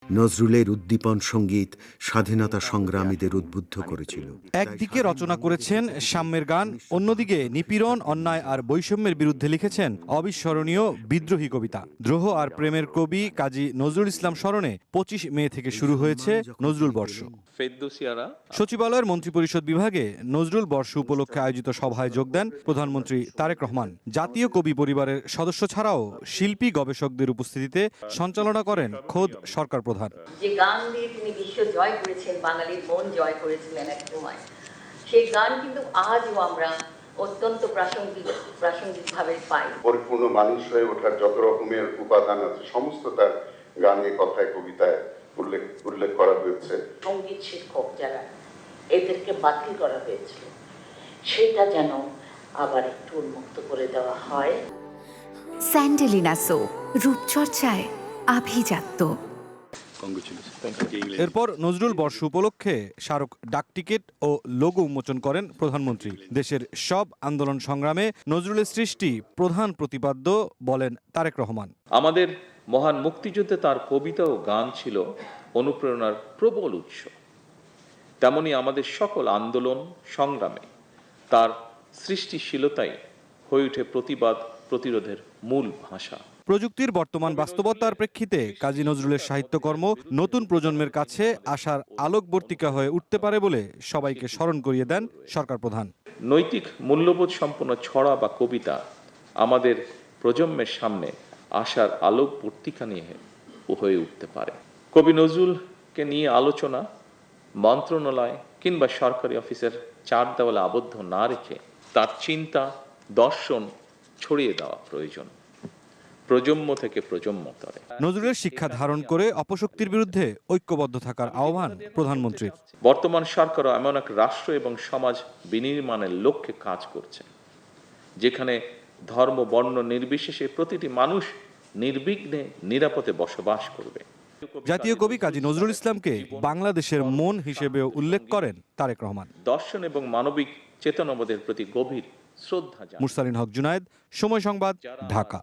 নজরুলের উদ্দীপন সঙ্গীত স্বাধীনতা সংগ্রামীদের উদ্বুদ্ধ করেছিল। একদিকে রচনা করেছেন সাম্যের গান, অন্যদিকে নিপীড়ন, অন্যায় আর বৈষম্যের বিরুদ্ধে লিখেছেন অবিস্মরণীয় বিদ্রোহী কবিতা। দ্রোহ আর প্রেমের কবি কাজী নজরুল ইসলাম স্মরণে ২৫ মে থেকে শুরু হয়েছে নজরুল বর্ষ। সচিবালয়ের মন্ত্রিপরিষদ বিভাগে নজরুল বর্ষ উপলক্ষে আয়োজিত সভায় যোগ দেন প্রধানমন্ত্রী তারেক রহমান। জাতীয় কবি পরিবারের সদস্য ছাড়াও শিল্পী গবেষকদের উপস্থিতিতে সঞ্চালনা করেন খোদ সরকার প্রধান। যে গান দিয়ে তিনি বিশ্ব জয় করেছেন, বাঙালির মন জয় করেছিলেন এক সময়, সেই গান কিন্তু আজও আমরা অত্যন্ত প্রাসঙ্গিকভাবে পাই। পরিপূর্ণ মানুষ হয়ে ওঠার যত রকমের উপাদান আছে সমস্ত তার গানে, কথায়, কবিতায় উল্লেখ করা হয়েছে। সঙ্গীত শিক্ষক যারা, এদেরকে বাতিল করা হয়েছিল, সেটা যেন আবার একটু উন্মুক্ত করে দেওয়া হয়। স্যান্ডেলিনা সো, রূপচর্চায় আভিজাত্য। এরপর নজরুল বর্ষ উপলক্ষে স্মারক ডাকটিকিট ও লোগো উন্মোচন করেন প্রধানমন্ত্রী। দেশের সব আন্দোলন সংগ্রামে নজরুলের সৃষ্টি প্রধান প্রতিপাদ্য বলেন তারেক রহমান। আমাদের মহান মুক্তিযুদ্ধে তার কবিতা ও গান ছিল অনুপ্রেরণার প্রবল উৎস, তেমনি আমাদের সকল আন্দোলন সংগ্রামে তার সৃষ্টিশীলতাই হয়ে ওঠে প্রতিবাদ প্রতিরোধের মূল ভাষা। প্রযুক্তির বর্তমান বাস্তবতার প্রেক্ষিতে কাজী নজরুলের সাহিত্যকর্ম নতুন প্রজন্মের কাছে আশার আলোকবর্তিকা হয়ে উঠতে পারে বলে সবাইকে স্মরণ করিয়ে দেন সরকার প্রধান। নৈতিক মূল্যবোধ সম্পন্ন ছড়া বা কবিতা আমাদের প্রজন্মের সামনে আশার আলোকবর্তিকা নিয়ে হয়ে উঠতে পারে। কবি নজরুলকে নিয়ে আলোচনা মন্ত্রণালয় কিংবা সরকারি অফিসের চার দেওয়ালে আবদ্ধ না রেখে তার চিন্তা দর্শন ছড়িয়ে দেওয়া প্রয়োজন, প্রজন্ম থেকে প্রজন্ম তরে। নজরুলের শিক্ষা ধারণ করে অপশক্তির বিরুদ্ধে ঐক্যবদ্ধ থাকার আহ্বান প্রধানমন্ত্রীর। বর্তমান সরকারও এমন এক রাষ্ট্র এবং সমাজ বিনির্মাণের লক্ষ্যে কাজ করছে, যেখানে ধর্ম বর্ণ নির্বিশেষে প্রতিটি মানুষ নির্বিঘ্নে নিরাপদে বসবাস করবে। জাতীয় কবি কাজী নজরুল ইসলামকে বাংলাদেশের মন হিসেবেও উল্লেখ করেন তারেক রহমান। দর্শন এবং মানবিক চেতনাবোধের প্রতি গভীর শ্রদ্ধা। মুরসালিন হক জুনায়েদ, সময় সংবাদ, ঢাকা।